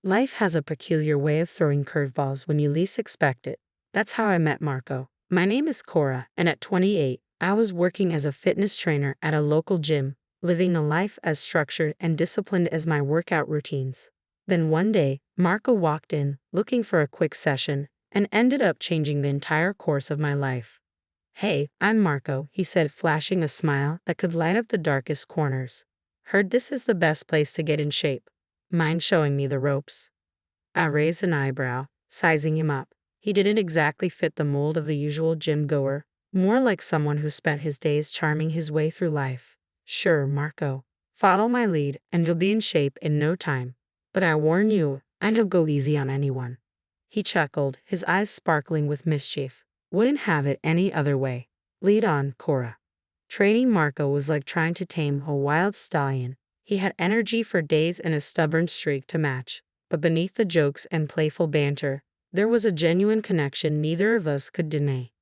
Life has a peculiar way of throwing curveballs when you least expect it. That's how I met Marco. My name is Cora, and at 28, I was working as a fitness trainer at a local gym, living a life as structured and disciplined as my workout routines. Then one day, Marco walked in, looking for a quick session, and ended up changing the entire course of my life. "Hey, I'm Marco," he said, flashing a smile that could light up the darkest corners. "Heard this is the best place to get in shape. Mind showing me the ropes?" I raised an eyebrow, sizing him up. He didn't exactly fit the mold of the usual gym goer, more like someone who spent his days charming his way through life. "Sure, Marco. Follow my lead, and you'll be in shape in no time. But I warn you, I don't go easy on anyone." He chuckled, his eyes sparkling with mischief. "Wouldn't have it any other way. Lead on, Cora." Training Marco was like trying to tame a wild stallion. He had energy for days and a stubborn streak to match. But beneath the jokes and playful banter, there was a genuine connection neither of us could deny.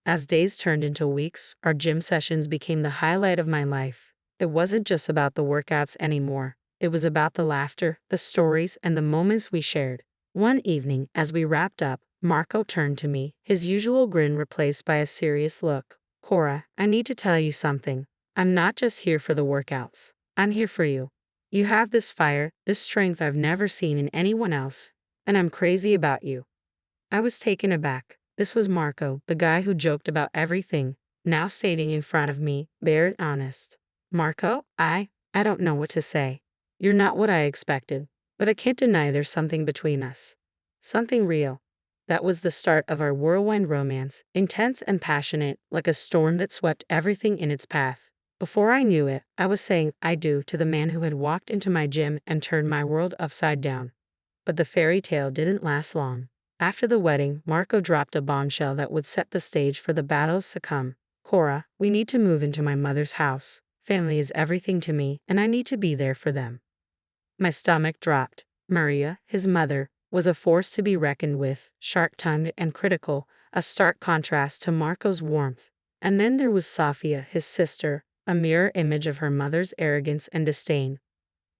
As days turned into weeks, our gym sessions became the highlight of my life. It wasn't just about the workouts anymore. It was about the laughter, the stories, and the moments we shared. One evening, as we wrapped up, Marco turned to me, his usual grin replaced by a serious look. "Cora, I need to tell you something. I'm not just here for the workouts. I'm here for you. You have this fire, this strength I've never seen in anyone else, and I'm crazy about you." I was taken aback. This was Marco, the guy who joked about everything, now stating in front of me, bare and honest. "Marco, I don't know what to say. You're not what I expected, but I can't deny there's something between us. Something real." That was the start of our whirlwind romance, intense and passionate, like a storm that swept everything in its path. Before I knew it, I was saying "I do" to the man who had walked into my gym and turned my world upside down. But the fairy tale didn't last long. After the wedding, Marco dropped a bombshell that would set the stage for the battles to come. "Cora, we need to move into my mother's house. Family is everything to me, and I need to be there for them." My stomach dropped. Maria, his mother, was a force to be reckoned with, sharp-tongued and critical, a stark contrast to Marco's warmth. And then there was Sofia, his sister, a mirror image of her mother's arrogance and disdain.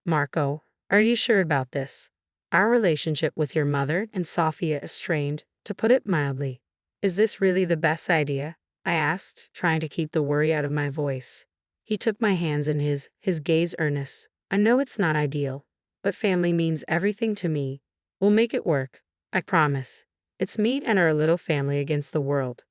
"Marco, are you sure about this? Our relationship with your mother and Sofia is strained, to put it mildly. Is this really the best idea?" I asked, trying to keep the worry out of my voice. He took my hands in his gaze earnest. "I know it's not ideal, but family means everything to me. We'll make it work. I promise. It's me and our little family against the world."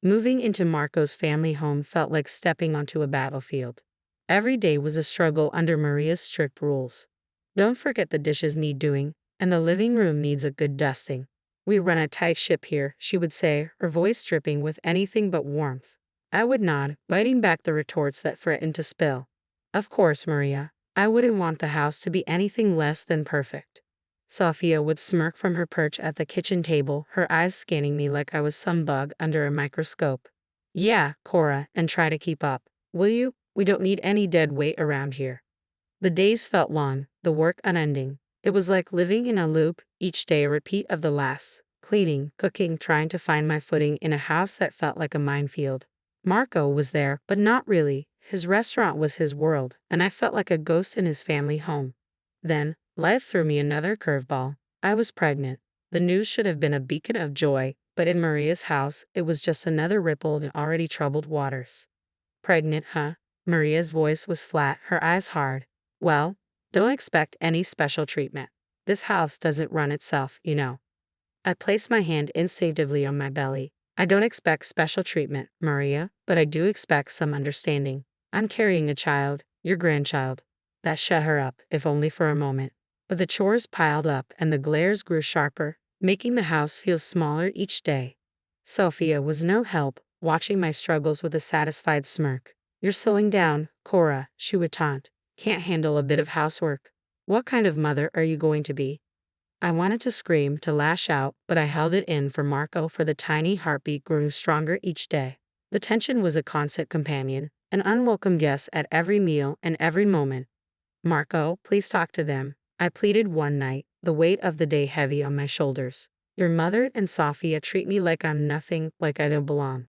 Moving into Marco's family home felt like stepping onto a battlefield. Every day was a struggle under Maria's strict rules. "Don't forget the dishes need doing, and the living room needs a good dusting. We run a tight ship here," she would say, her voice dripping with anything but warmth. I would nod, biting back the retorts that threatened to spill. "Of course, Maria. I wouldn't want the house to be anything less than perfect." Sofia would smirk from her perch at the kitchen table, her eyes scanning me like I was some bug under a microscope. "Yeah, Cora, and try to keep up, will you? We don't need any dead weight around here." The days felt long, the work unending. It was like living in a loop, each day a repeat of the last. Cleaning, cooking, trying to find my footing in a house that felt like a minefield. Marco was there, but not really. His restaurant was his world, and I felt like a ghost in his family home. Then, life threw me another curveball. I was pregnant. The news should have been a beacon of joy, but in Maria's house, it was just another ripple in already troubled waters. "Pregnant, huh?" Maria's voice was flat, her eyes hard. "Well, don't expect any special treatment. This house doesn't run itself, you know." I placed my hand instinctively on my belly. "I don't expect special treatment, Maria, but I do expect some understanding. I'm carrying a child, your grandchild." That shut her up, if only for a moment. But the chores piled up and the glares grew sharper, making the house feel smaller each day. Sophia was no help, watching my struggles with a satisfied smirk. "You're slowing down, Cora," she would taunt. "Can't handle a bit of housework. What kind of mother are you going to be?" I wanted to scream, to lash out, but I held it in for Marco, for the tiny heartbeat grew stronger each day. The tension was a constant companion, an unwelcome guest at every meal and every moment. "Marco, please talk to them," I pleaded one night, the weight of the day heavy on my shoulders. "Your mother and Sofia treat me like I'm nothing, like I don't belong."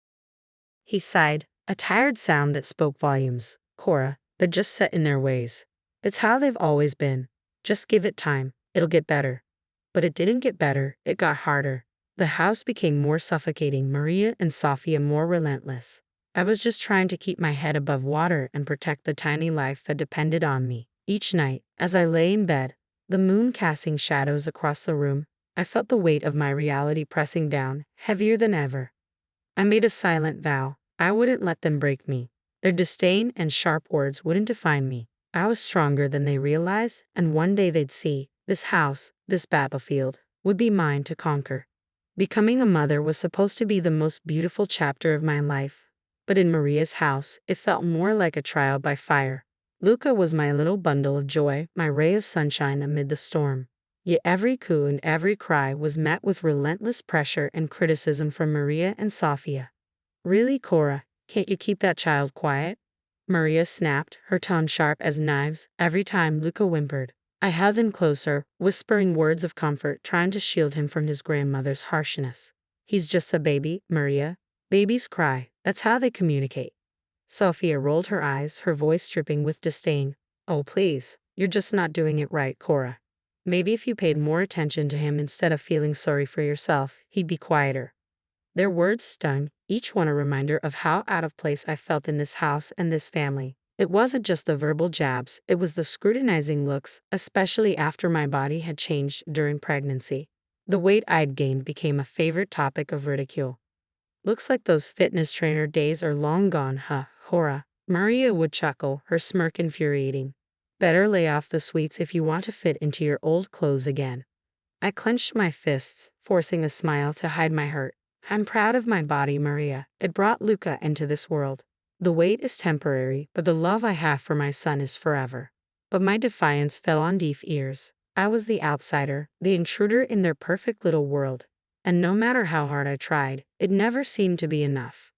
He sighed, a tired sound that spoke volumes. "Cora, they're just set in their ways. It's how they've always been. Just give it time, it'll get better." But it didn't get better, it got harder. The house became more suffocating, Maria and Sofia more relentless. I was just trying to keep my head above water and protect the tiny life that depended on me. Each night, as I lay in bed, the moon casting shadows across the room, I felt the weight of my reality pressing down, heavier than ever. I made a silent vow. I wouldn't let them break me. Their disdain and sharp words wouldn't define me. I was stronger than they realized, and one day they'd see, this house, this battlefield, would be mine to conquer. Becoming a mother was supposed to be the most beautiful chapter of my life. But in Maria's house, it felt more like a trial by fire. Luca was my little bundle of joy, my ray of sunshine amid the storm. Yet every coo and every cry was met with relentless pressure and criticism from Maria and Sofia. Really, Cora, can't you keep that child quiet? Maria snapped, her tone sharp as knives, every time Luca whimpered. I held him closer, whispering words of comfort, trying to shield him from his grandmother's harshness. He's just a baby, Maria. Babies cry. That's how they communicate. Sofia rolled her eyes, her voice dripping with disdain. Oh, please, you're just not doing it right, Cora. Maybe if you paid more attention to him instead of feeling sorry for yourself, he'd be quieter. Their words stung, each one a reminder of how out of place I felt in this house and this family. It wasn't just the verbal jabs, it was the scrutinizing looks, especially after my body had changed during pregnancy. The weight I'd gained became a favorite topic of ridicule. Looks like those fitness trainer days are long gone, huh, Cora? Maria would chuckle, her smirk infuriating. Better lay off the sweets if you want to fit into your old clothes again. I clenched my fists, forcing a smile to hide my hurt. I'm proud of my body, Maria. It brought Luca into this world. The weight is temporary, but the love I have for my son is forever. But my defiance fell on deaf ears. I was the outsider, the intruder in their perfect little world. And no matter how hard I tried, it never seemed to be enough.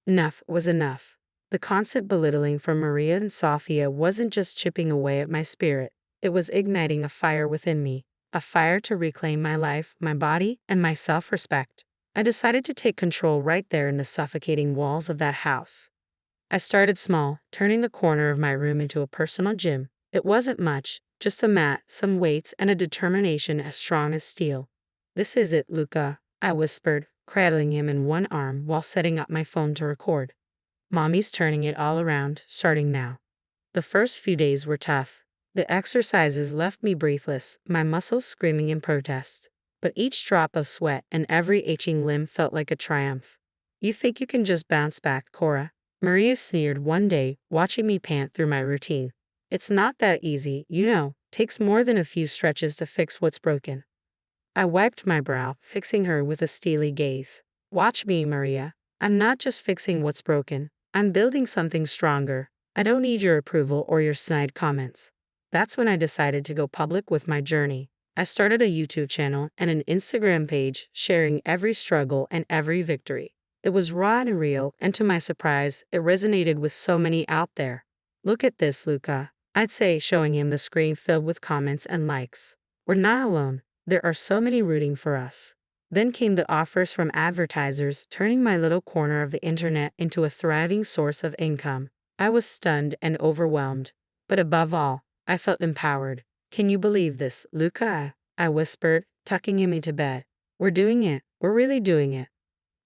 Enough was enough. The constant belittling from Maria and Sofia wasn't just chipping away at my spirit, it was igniting a fire within me, a fire to reclaim my life, my body, and my self-respect. I decided to take control right there in the suffocating walls of that house. I started small, turning the corner of my room into a personal gym. It wasn't much, just a mat, some weights, and a determination as strong as steel. This is it, Luca, I whispered, cradling him in one arm while setting up my phone to record. Mommy's turning it all around, starting now. The first few days were tough. The exercises left me breathless, my muscles screaming in protest. But each drop of sweat and every aching limb felt like a triumph. You think you can just bounce back, Cora? Maria sneered one day, watching me pant through my routine. It's not that easy, you know. Takes more than a few stretches to fix what's broken. I wiped my brow, fixing her with a steely gaze. Watch me, Maria. I'm not just fixing what's broken. I'm building something stronger. I don't need your approval or your snide comments. That's when I decided to go public with my journey. I started a YouTube channel and an Instagram page sharing every struggle and every victory. It was raw and real, and to my surprise, it resonated with so many out there. Look at this, Luca. I'd say, showing him the screen filled with comments and likes. We're not alone. There are so many rooting for us. Then came the offers from advertisers, turning my little corner of the internet into a thriving source of income. I was stunned and overwhelmed. But above all, I felt empowered. Can you believe this, Luca? I whispered, tucking him into bed. We're doing it. We're really doing it.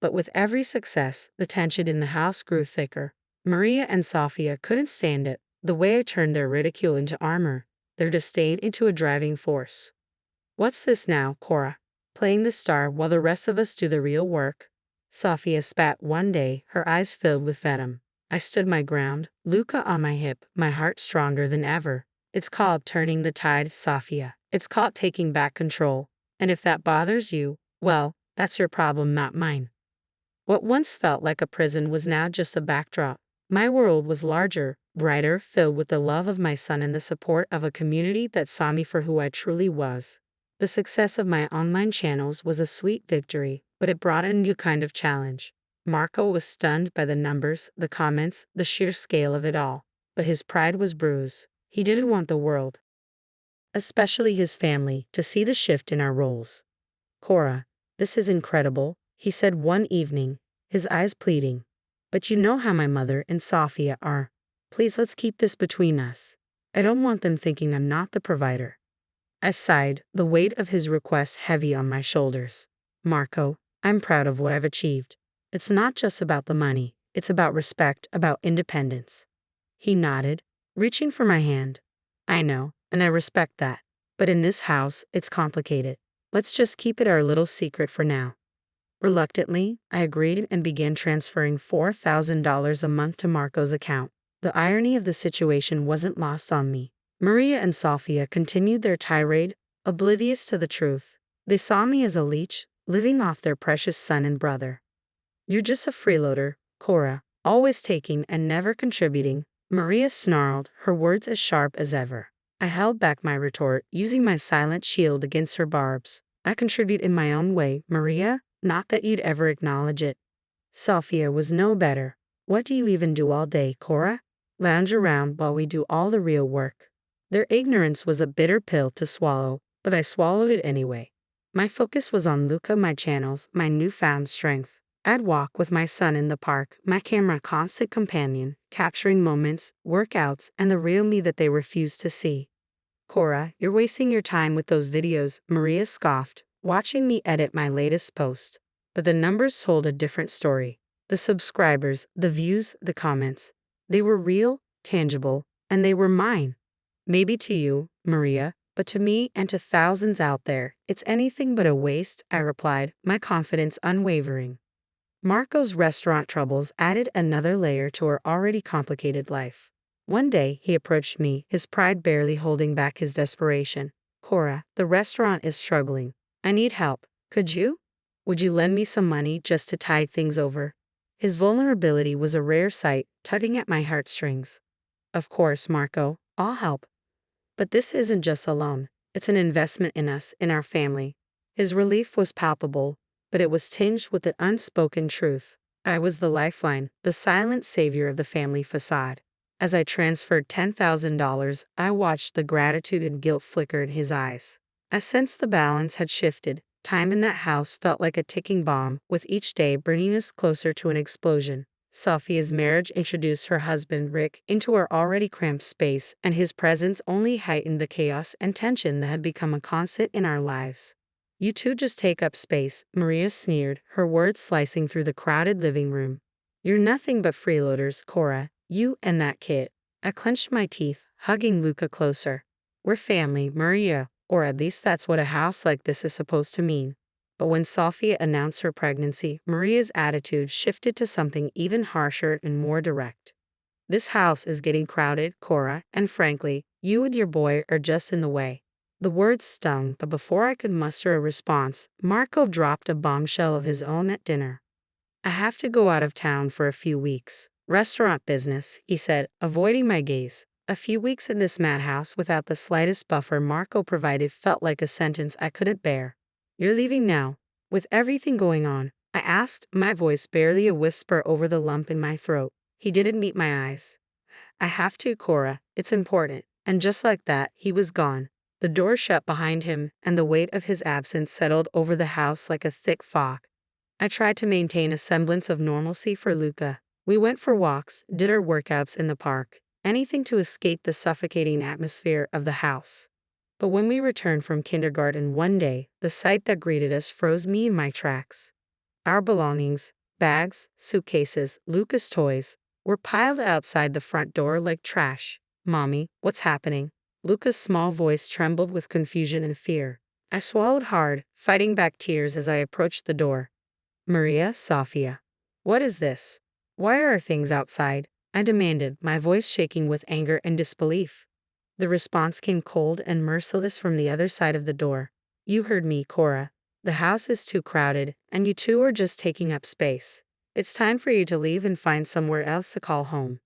But with every success, the tension in the house grew thicker. Maria and Sofia couldn't stand it, the way I turned their ridicule into armor, their disdain into a driving force. What's this now, Cora? Playing the star while the rest of us do the real work? Sofia spat one day, her eyes filled with venom. I stood my ground, Luca on my hip, my heart stronger than ever. It's called turning the tide, Sofia. It's called taking back control. And if that bothers you, well, that's your problem, not mine. What once felt like a prison was now just a backdrop. My world was larger, brighter, filled with the love of my son and the support of a community that saw me for who I truly was. The success of my online channels was a sweet victory, but it brought a new kind of challenge. Marco was stunned by the numbers, the comments, the sheer scale of it all. But his pride was bruised. He didn't want the world, especially his family, to see the shift in our roles. Cora, this is incredible, he said one evening, his eyes pleading. But you know how my mother and Sofia are. Please, let's keep this between us. I don't want them thinking I'm not the provider. I sighed, the weight of his request heavy on my shoulders. Marco, I'm proud of what I've achieved. It's not just about the money, it's about respect, about independence. He nodded, reaching for my hand. I know, and I respect that. But in this house, it's complicated. Let's just keep it our little secret for now. Reluctantly, I agreed and began transferring $4,000 a month to Marco's account. The irony of the situation wasn't lost on me. Maria and Sofia continued their tirade, oblivious to the truth. They saw me as a leech, living off their precious son and brother. You're just a freeloader, Cora, always taking and never contributing, Maria snarled, her words as sharp as ever. I held back my retort, using my silent shield against her barbs. I contribute in my own way, Maria, not that you'd ever acknowledge it. Sofia was no better. What do you even do all day, Cora? Lounge around while we do all the real work. Their ignorance was a bitter pill to swallow, but I swallowed it anyway. My focus was on Luca, my channels, my newfound strength. I'd walk with my son in the park, my camera constant companion, capturing moments, workouts, and the real me that they refused to see. Cora, you're wasting your time with those videos, Maria scoffed, watching me edit my latest post. But the numbers told a different story. The subscribers, the views, the comments. They were real, tangible, and they were mine. Maybe to you, Maria, but to me and to thousands out there, it's anything but a waste, I replied, my confidence unwavering. Marco's restaurant troubles added another layer to her already complicated life. One day, he approached me, his pride barely holding back his desperation. Cora, the restaurant is struggling. I need help. Could you? Would you lend me some money just to tide things over? His vulnerability was a rare sight, tugging at my heartstrings. Of course, Marco, I'll help. But this isn't just a loan. It's an investment in us, in our family. His relief was palpable, but it was tinged with the unspoken truth. I was the lifeline, the silent savior of the family facade. As I transferred $10,000, I watched the gratitude and guilt flicker in his eyes. I sensed the balance had shifted. Time in that house felt like a ticking bomb, with each day bringing us closer to an explosion. Sofia's marriage introduced her husband, Rick, into our already cramped space, and his presence only heightened the chaos and tension that had become a constant in our lives. You two just take up space, Maria sneered, her words slicing through the crowded living room. You're nothing but freeloaders, Cora, you and that kid. I clenched my teeth, hugging Luca closer. We're family, Maria, or at least that's what a house like this is supposed to mean. But when Sofia announced her pregnancy, Maria's attitude shifted to something even harsher and more direct. This house is getting crowded, Cora, and frankly, you and your boy are just in the way. The words stung, but before I could muster a response, Marco dropped a bombshell of his own at dinner. I have to go out of town for a few weeks. Restaurant business, he said, avoiding my gaze. A few weeks in this madhouse without the slightest buffer Marco provided felt like a sentence I couldn't bear. You're leaving now? With everything going on? I asked, my voice barely a whisper over the lump in my throat. He didn't meet my eyes. I have to, Cora. It's important. And just like that, he was gone. The door shut behind him, and the weight of his absence settled over the house like a thick fog. I tried to maintain a semblance of normalcy for Luca. We went for walks, did our workouts in the park, anything to escape the suffocating atmosphere of the house. But when we returned from kindergarten one day, the sight that greeted us froze me in my tracks. Our belongings, bags, suitcases, Luca's toys, were piled outside the front door like trash. Mommy, what's happening? Luca's small voice trembled with confusion and fear. I swallowed hard, fighting back tears as I approached the door. Maria, Sofia. What is this? Why are things outside? I demanded, my voice shaking with anger and disbelief. The response came cold and merciless from the other side of the door. You heard me, Cora. The house is too crowded, and you two are just taking up space. It's time for you to leave and find somewhere else to call home.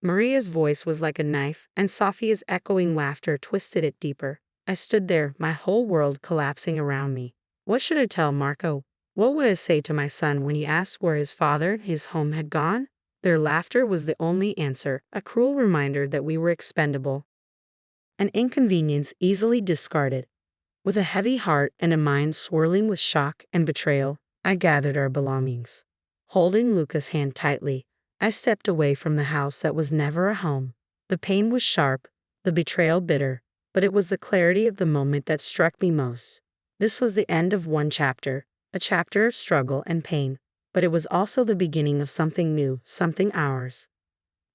Maria's voice was like a knife, and Sofia's echoing laughter twisted it deeper. I stood there, my whole world collapsing around me. What should I tell Marco? What would I say to my son when he asked where his father, his home had gone? Their laughter was the only answer, a cruel reminder that we were expendable. An inconvenience easily discarded. With a heavy heart and a mind swirling with shock and betrayal, I gathered our belongings. Holding Luca's hand tightly, I stepped away from the house that was never a home. The pain was sharp, the betrayal bitter, but it was the clarity of the moment that struck me most. This was the end of one chapter, a chapter of struggle and pain, but it was also the beginning of something new, something ours.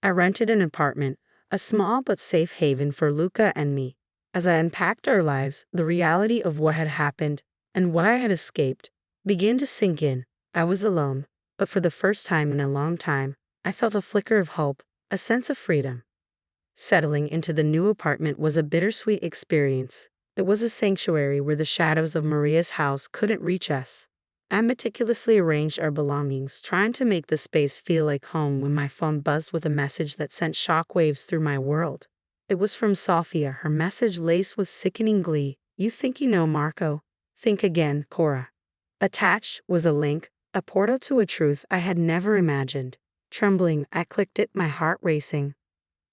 I rented an apartment, a small but safe haven for Luca and me. As I unpacked our lives, the reality of what had happened and what I had escaped began to sink in. I was alone, but for the first time in a long time, I felt a flicker of hope, a sense of freedom. Settling into the new apartment was a bittersweet experience. It was a sanctuary where the shadows of Maria's house couldn't reach us. I meticulously arranged our belongings, trying to make the space feel like home when my phone buzzed with a message that sent shockwaves through my world. It was from Sophia, her message laced with sickening glee. "You think you know Marco? Think again, Cora." Attached was a link, a portal to a truth I had never imagined. Trembling, I clicked it, my heart racing.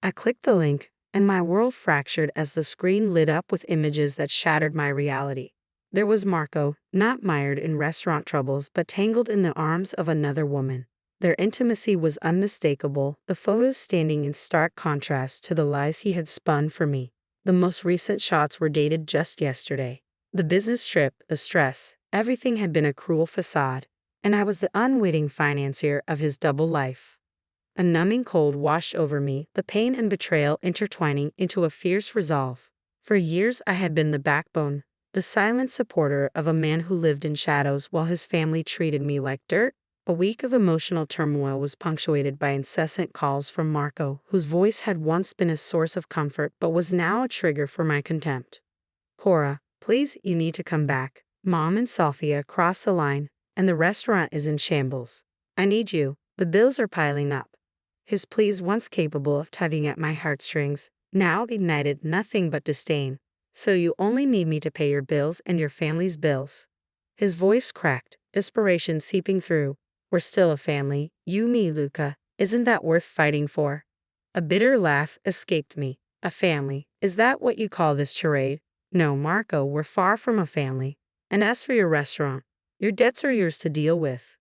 I clicked the link, and my world fractured as the screen lit up with images that shattered my reality. There was Marco, not mired in restaurant troubles but tangled in the arms of another woman. Their intimacy was unmistakable, the photos standing in stark contrast to the lies he had spun for me. The most recent shots were dated just yesterday. The business trip, the stress, everything had been a cruel facade, and I was the unwitting financier of his double life. A numbing cold washed over me, the pain and betrayal intertwining into a fierce resolve. For years I had been the backbone, the silent supporter of a man who lived in shadows while his family treated me like dirt. A week of emotional turmoil was punctuated by incessant calls from Marco, whose voice had once been a source of comfort but was now a trigger for my contempt. "Cora, please, you need to come back. Mom and Sophia crossed the line, and the restaurant is in shambles. I need you. The bills are piling up." His pleas, once capable of tugging at my heartstrings, now ignited nothing but disdain. "So you only need me to pay your bills and your family's bills?" His voice cracked, desperation seeping through. "We're still a family, you, me, Luca. Isn't that worth fighting for?" A bitter laugh escaped me. "A family? Is that what you call this charade? No, Marco, we're far from a family. And as for your restaurant, your debts are yours to deal with."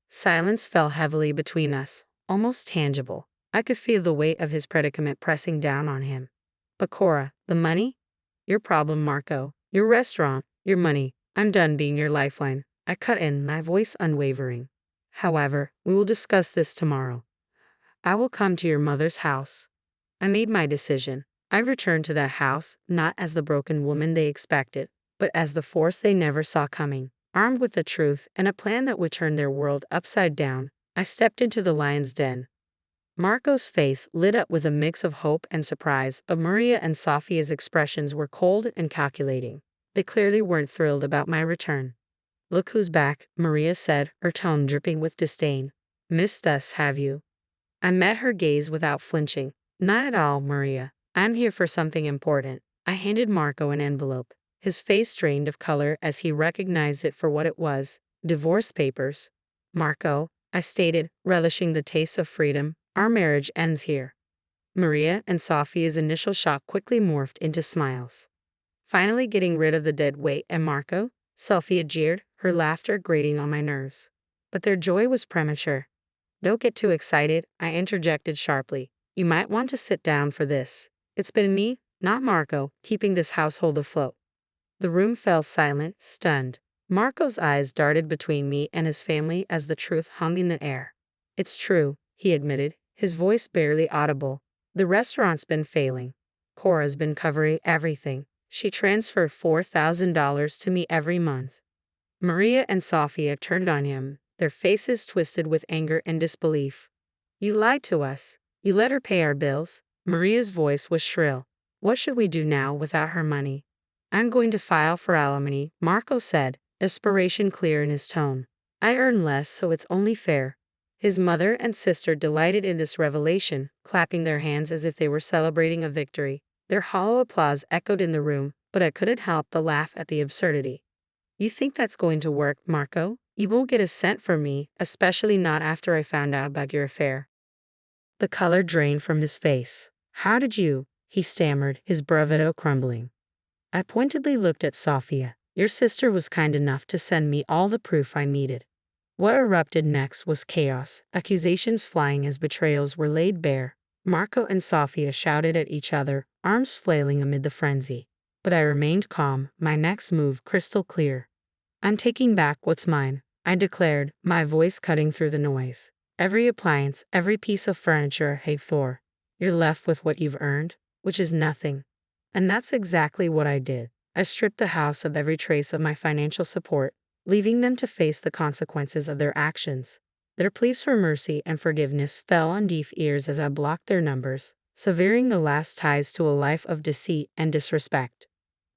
Silence fell heavily between us, almost tangible. I could feel the weight of his predicament pressing down on him. "But Cora, the money?" "Your problem, Marco. Your restaurant, your money. I'm done being your lifeline." I cut in, my voice unwavering. "However, we will discuss this tomorrow. I will come to your mother's house." I made my decision. I returned to that house, not as the broken woman they expected, but as the force they never saw coming. Armed with the truth and a plan that would turn their world upside down, I stepped into the lion's den. Marco's face lit up with a mix of hope and surprise, but Maria and Sophia's expressions were cold and calculating. They clearly weren't thrilled about my return. "Look who's back," Maria said, her tone dripping with disdain. "Missed us, have you?" I met her gaze without flinching. "Not at all, Maria. I'm here for something important." I handed Marco an envelope. His face drained of color as he recognized it for what it was: divorce papers. "Marco," I stated, relishing the taste of freedom, "our marriage ends here." Maria and Sophia's initial shock quickly morphed into smiles. "Finally getting rid of the dead weight, and Marco?" Sophia jeered, her laughter grating on my nerves. But their joy was premature. "Don't get too excited," I interjected sharply. "You might want to sit down for this. It's been me, not Marco, keeping this household afloat." The room fell silent, stunned. Marco's eyes darted between me and his family as the truth hung in the air. "It's true," he admitted, his voice barely audible. "The restaurant's been failing. Cora's been covering everything. She transferred $4,000 to me every month." Maria and Sophia turned on him, their faces twisted with anger and disbelief. "You lied to us. You let her pay our bills." Maria's voice was shrill. "What should we do now without her money?" "I'm going to file for alimony," Marco said, desperation clear in his tone. "I earn less, so it's only fair." His mother and sister delighted in this revelation, clapping their hands as if they were celebrating a victory. Their hollow applause echoed in the room, but I couldn't help but laugh at the absurdity. "You think that's going to work, Marco? You won't get a cent from me, especially not after I found out about your affair." The color drained from his face. "How did you?" he stammered, his bravado crumbling. I pointedly looked at Sophia. "Your sister was kind enough to send me all the proof I needed." What erupted next was chaos, accusations flying as betrayals were laid bare. Marco and Sophia shouted at each other, arms flailing amid the frenzy. But I remained calm, my next move crystal clear. I'm taking back what's mine, I declared, my voice cutting through the noise. Every appliance, every piece of furniture paid for. You're left with what you've earned, which is nothing. And that's exactly what I did. I stripped the house of every trace of my financial support, leaving them to face the consequences of their actions. Their pleas for mercy and forgiveness fell on deaf ears as I blocked their numbers, severing the last ties to a life of deceit and disrespect.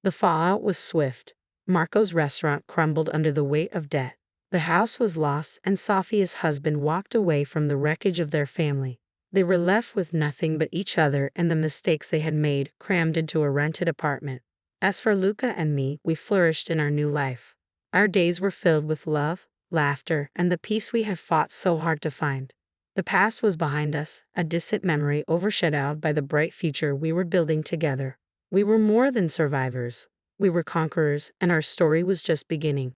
The fallout was swift. Marco's restaurant crumbled under the weight of debt. The house was lost, and Sophia's husband walked away from the wreckage of their family. They were left with nothing but each other and the mistakes they had made crammed into a rented apartment. As for Luca and me, we flourished in our new life. Our days were filled with love, laughter, and the peace we had fought so hard to find. The past was behind us, a distant memory overshadowed by the bright future we were building together. We were more than survivors. We were conquerors, and our story was just beginning.